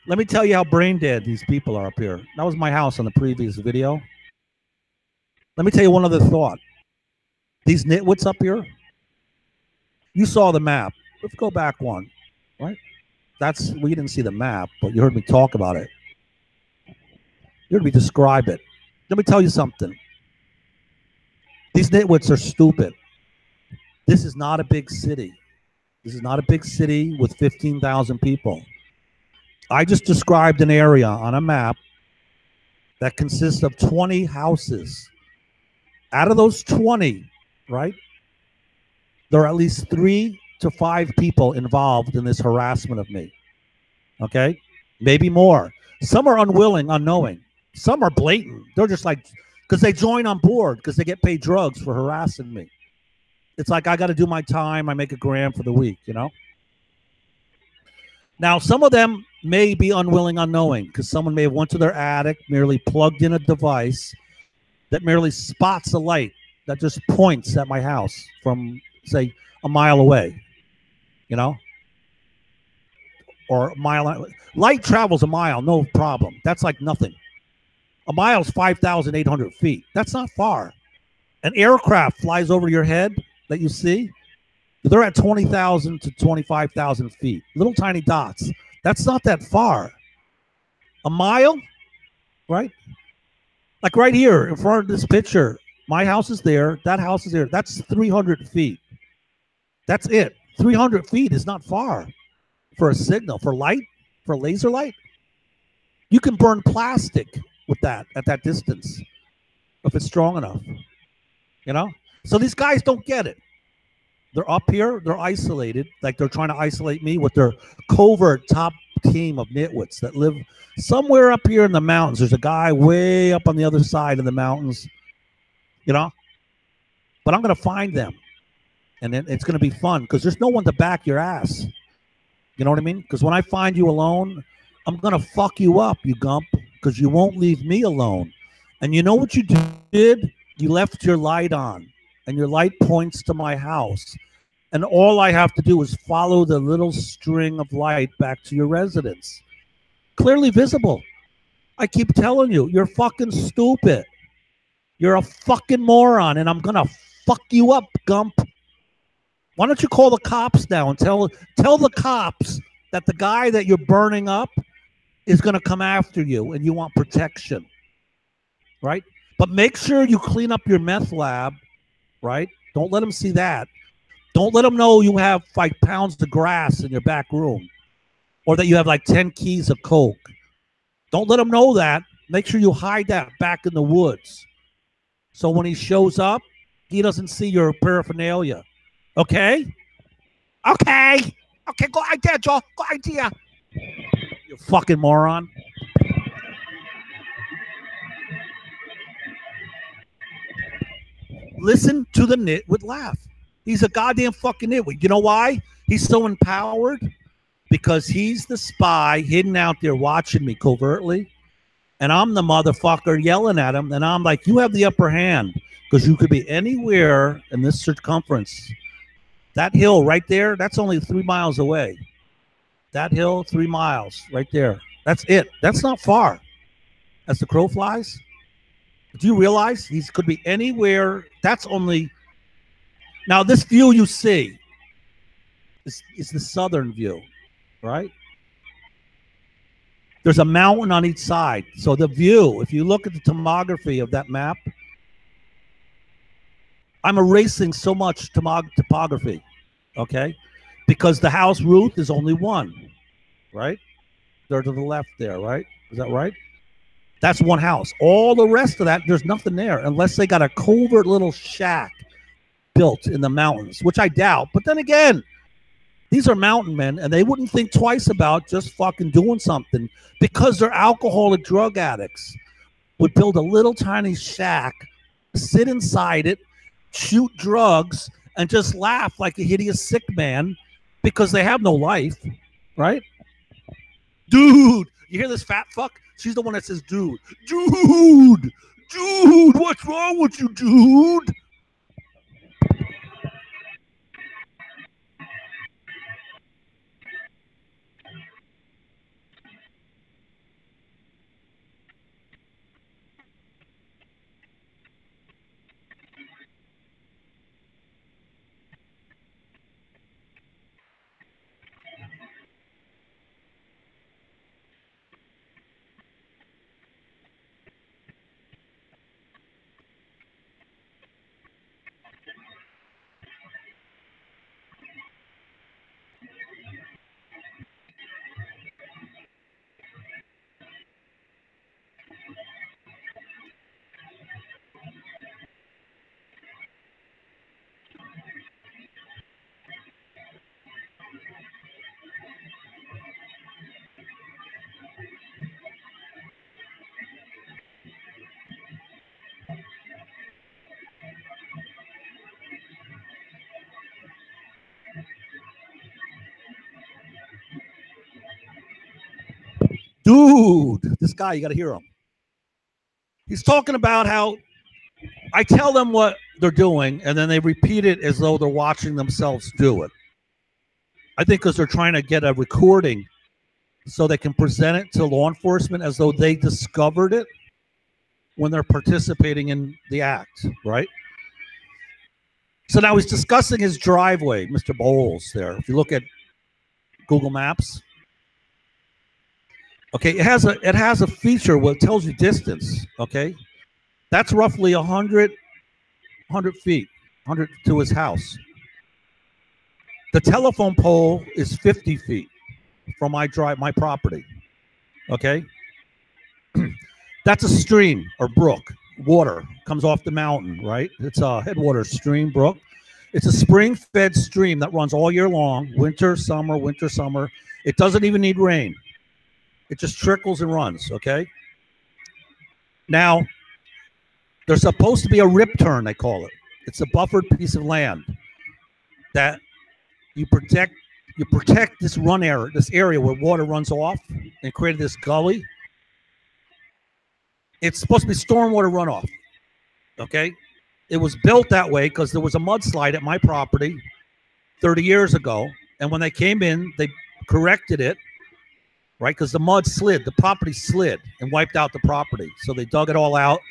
Let me tell you how brain dead these people are up here. That was my house on the previous video. Let me tell you one other thought. These nitwits up here, you saw the map. Let's go back one, right? We didn't see the map, but you heard me talk about it. You heard me describe it. Let me tell you something. These nitwits are stupid. This is not a big city. This is not a big city with 15,000 people. I just described an area on a map that consists of 20 houses. Out of those 20, right, there are at least 3 to 5 people involved in this harassment of me. Okay? Maybe more. Some are unwilling, unknowing. Some are blatant. They're just like, because they join on board because they get paid drugs for harassing me. It's like I got to do my time. I make $1,000 for the week, you know? Now, some of them may be unwilling, unknowing, because someone may have went to their attic, merely plugged in a device that merely spots a light that just points at my house from, say, a mile away, you know? Or a mile. Light travels a mile, no problem. That's like nothing. A mile is 5,800 feet. That's not far. An aircraft flies over your head that you see. They're at 20,000 to 25,000 feet. Little tiny dots. That's not that far. A mile, right? Like right here in front of this picture, my house is there. That house is there. That's 300 feet. That's it. 300 feet is not far for a signal, for light, for laser light. You can burn plastic with that at that distance if it's strong enough, you know? So these guys don't get it. They're up here, they're isolated, like they're trying to isolate me with their covert top team of nitwits that live somewhere up here in the mountains. There's a guy way up on the other side of the mountains, you know? But I'm going to find them, and it's going to be fun because there's no one to back your ass. You know what I mean? Because when I find you alone, I'm going to fuck you up, you gump, because you won't leave me alone. And you know what you did? You left your light on, and your light points to my house. And all I have to do is follow the little string of light back to your residence. Clearly visible. I keep telling you, you're fucking stupid. You're a fucking moron, and I'm going to fuck you up, gump. Why don't you call the cops now and tell the cops that the guy that you're burning up is going to come after you and you want protection, right? But make sure you clean up your meth lab, right? Don't let them see that. Don't let them know you have 5 pounds of grass in your back room or that you have like 10 keys of coke. Don't let them know that. Make sure you hide that back in the woods. So when he shows up, he doesn't see your paraphernalia. Okay? Okay. Okay, good idea, Joe. Good idea. You fucking moron. Listen to the nitwit laugh. He's a goddamn fucking nitwit. You know why? He's so empowered? Because he's the spy hidden out there watching me covertly. And I'm the motherfucker yelling at him. And I'm like, you have the upper hand because you could be anywhere in this circumference. That hill right there, that's only 3 miles away. That hill, 3 miles right there. That's it. That's not far. As the crow flies. Do you realize he could be anywhere? That's only. Now, this view you see is the southern view, right? There's a mountain on each side. So the view, if you look at the tomography of that map, I'm erasing so much topography, okay? Because the house roof is only one, right? They're to the left there, right? Is that right? That's one house. All the rest of that, there's nothing there unless they got a covert little shack built in the mountains, which I doubt. But then again, these are mountain men, and they wouldn't think twice about just fucking doing something because they're alcoholic drug addicts. Would build a little tiny shack, sit inside it, shoot drugs, and just laugh like a hideous sick man because they have no life, right? Dude, you hear this fat fuck? She's the one that says, dude, what's wrong with you, dude? Dude, this guy, you got to hear him. He's talking about how I tell them what they're doing, and then they repeat it as though they're watching themselves do it. I think because they're trying to get a recording so they can present it to law enforcement as though they discovered it when they're participating in the act, right? So now he's discussing his driveway, Mr. Bowles there. If you look at Google Maps, okay, it has a feature where it tells you distance, okay? That's roughly 100 feet, 100 to his house. The telephone pole is 50 feet from my property, okay? That's a stream or brook. Water comes off the mountain, right? It's a headwater stream, brook. It's a spring-fed stream that runs all year long, winter, summer, winter, summer. It doesn't even need rain. It just trickles and runs, okay? Now, there's supposed to be a rip turn, they call it. It's a buffered piece of land that you protect this this area where water runs off and created this gully. It's supposed to be stormwater runoff, okay? It was built that way because there was a mudslide at my property 30 years ago, and when they came in, they corrected it, right? Because the mud slid, the property slid and wiped out the property. So they dug it all out,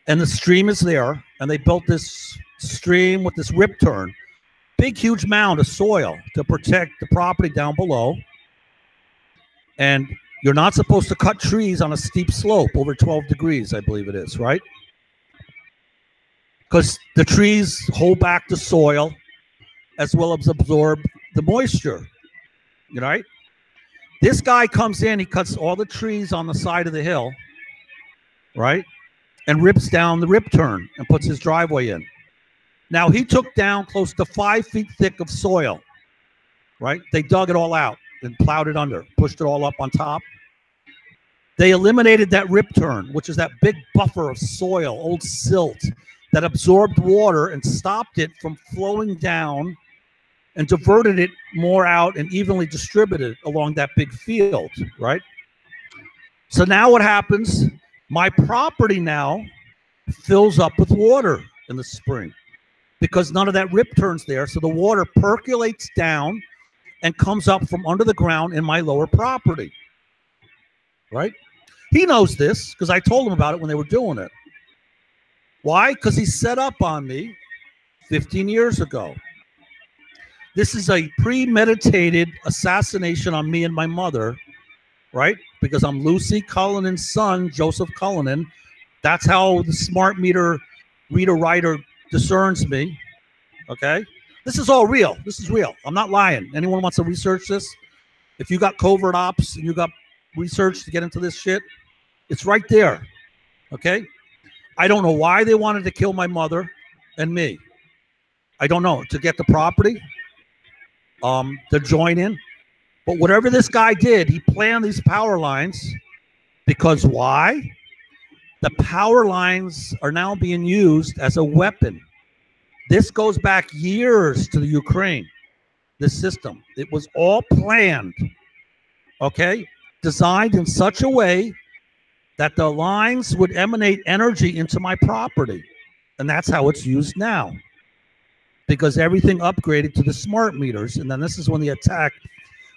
and the stream is there, and they built this stream with this rip turn, big, huge mound of soil to protect the property down below. And you're not supposed to cut trees on a steep slope over 12 degrees, I believe it is, right? Because the trees hold back the soil as well as absorb the moisture, you know, right? This guy comes in, he cuts all the trees on the side of the hill, right? And rips down the rip turn and puts his driveway in. Now, he took down close to 5 feet thick of soil, right? They dug it all out and plowed it under, pushed it all up on top. They eliminated that rip turn, which is that big buffer of soil, old silt, that absorbed water and stopped it from flowing down and diverted it more out and evenly distributed along that big field, right? So now what happens? My property now fills up with water in the spring because none of that rip turn's there. So the water percolates down and comes up from under the ground in my lower property, right? He knows this because I told him about it when they were doing it. Why? Because he set up on me 15 years ago. This is a premeditated assassination on me and my mother, right? Because I'm Lucy Cullinan's son, Joseph Cullinan. That's how the smart meter reader-writer discerns me, okay? This is all real. This is real. I'm not lying. Anyone wants to research this? If you got covert ops and you got research to get into this shit, it's right there, okay? I don't know why they wanted to kill my mother and me. I don't know, to get the property, to join in. But whatever this guy did, he planned these power lines because why? The power lines are now being used as a weapon. This goes back years to the Ukraine, this system. It was all planned, okay? Designed in such a way that the lines would emanate energy into my property. And that's how it's used now, because everything upgraded to the smart meters. And then this is when the attack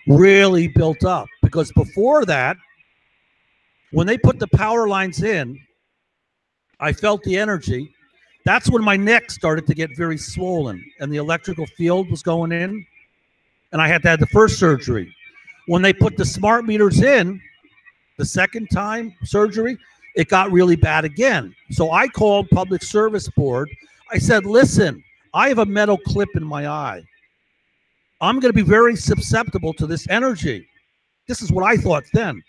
really built up, because before that, when they put the power lines in, I felt the energy. That's when my neck started to get very swollen and the electrical field was going in, and I had to have the first surgery. When they put the smart meters in, the second time surgery, it got really bad again. So I called Public Service Board. I said, listen, I have a metal clip in my eye. I'm going to be very susceptible to this energy. This is what I thought then.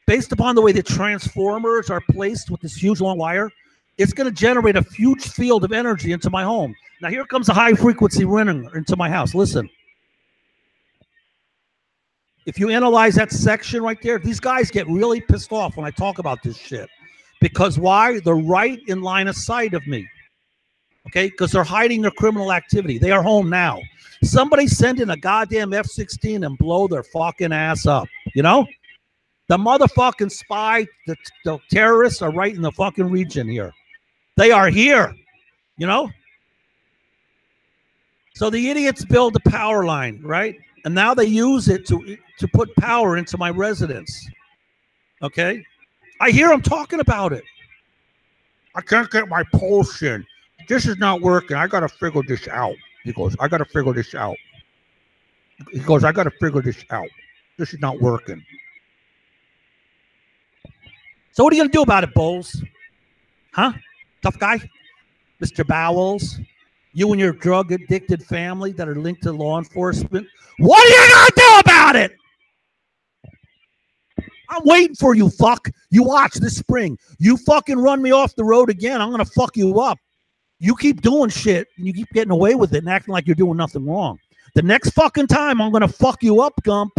Based upon the way the transformers are placed with this huge long wire, it's going to generate a huge field of energy into my home. Now here comes a high frequency ring into my house. Listen. If you analyze that section right there, these guys get really pissed off when I talk about this shit. Because why? They're right in line of sight of me. Okay? Because they're hiding their criminal activity. They are home now. Somebody send in a goddamn F-16 and blow their fucking ass up. You know? The motherfucking spy, the terrorists are right in the fucking region here. They are here, you know? So the idiots build a power line, right? And now they use it to put power into my residence. Okay? I hear them talking about it. I can't get my pulse in. This is not working. I got to figure this out. He goes, I got to figure this out. He goes, I got to figure this out. This is not working. So what are you going to do about it, Bowles? Huh? Tough guy? Mr. Bowles? You and your drug-addicted family that are linked to law enforcement? What are you going to do about it? I'm waiting for you, fuck. You watch this spring. You fucking run me off the road again, I'm going to fuck you up. You keep doing shit, and you keep getting away with it and acting like you're doing nothing wrong. The next fucking time, I'm going to fuck you up, Gump.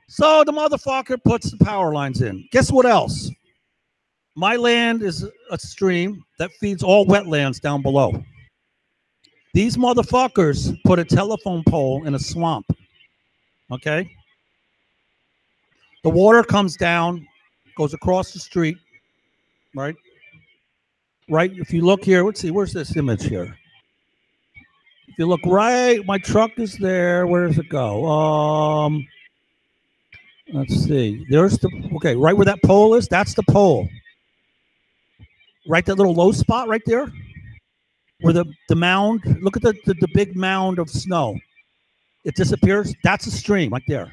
So the motherfucker puts the power lines in. Guess what else? My land is a stream that feeds all wetlands down below. These motherfuckers put a telephone pole in a swamp. Okay? The water comes down, goes across the street, right? Right? If you look here, let's see, where's this image here? If you look right, my truck is there. Where does it go? Let's see. There's the, okay, right where that pole is, that's the pole. Right, that little low spot right there, where the mound, look at the big mound of snow. It disappears. That's a stream right there.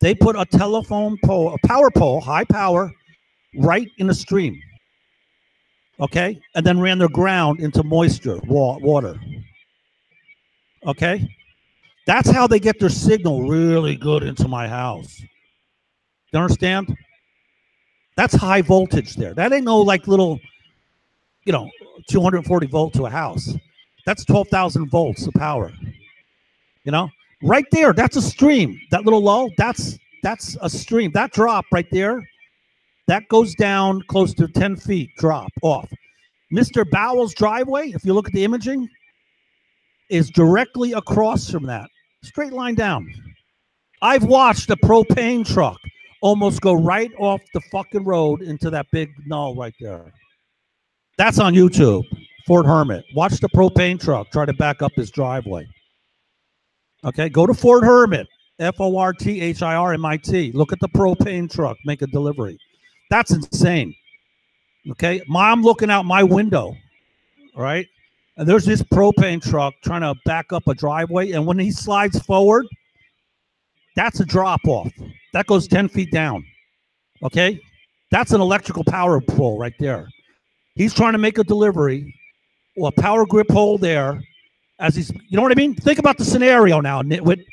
They put a telephone pole, a power pole, high power, right in the stream. Okay? And then ran their ground into moisture, water. Okay? That's how they get their signal really good into my house. You understand? That's high voltage there. That ain't no like little, 240 volt to a house. That's 12,000 volts of power. Right there, that's a stream. That little lull, that's a stream. That drop right there, that goes down close to 10 feet drop off. Mr. Bowles' driveway, if you look at the imaging, is directly across from that. Straight line down. I've watched a propane truck almost go right off the fucking road into that big null right there. That's on YouTube. Fort Hermit. Watch the propane truck try to back up his driveway. Okay, go to Fort Hermit. FORTHIRMIT. Look at the propane truck. Make a delivery. That's insane. Okay, I'm looking out my window. All right, and there's this propane truck trying to back up a driveway, and when he slides forward, that's a drop off. That goes 10 feet down. Okay, that's an electrical power pole right there. He's trying to make a delivery, a power grip pole there, as he's, you know what I mean? Think about the scenario now, Nitwit.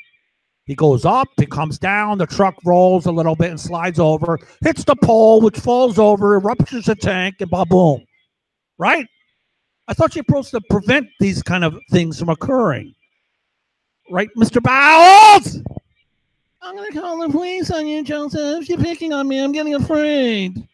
He goes up, he comes down, the truck rolls a little bit and slides over, hits the pole, which falls over, ruptures the tank, and boom. Right? I thought you're supposed to prevent these kind of things from occurring. Right, Mr. Bowles? I'm going to call the police on you, Joseph. You're picking on me. I'm getting afraid.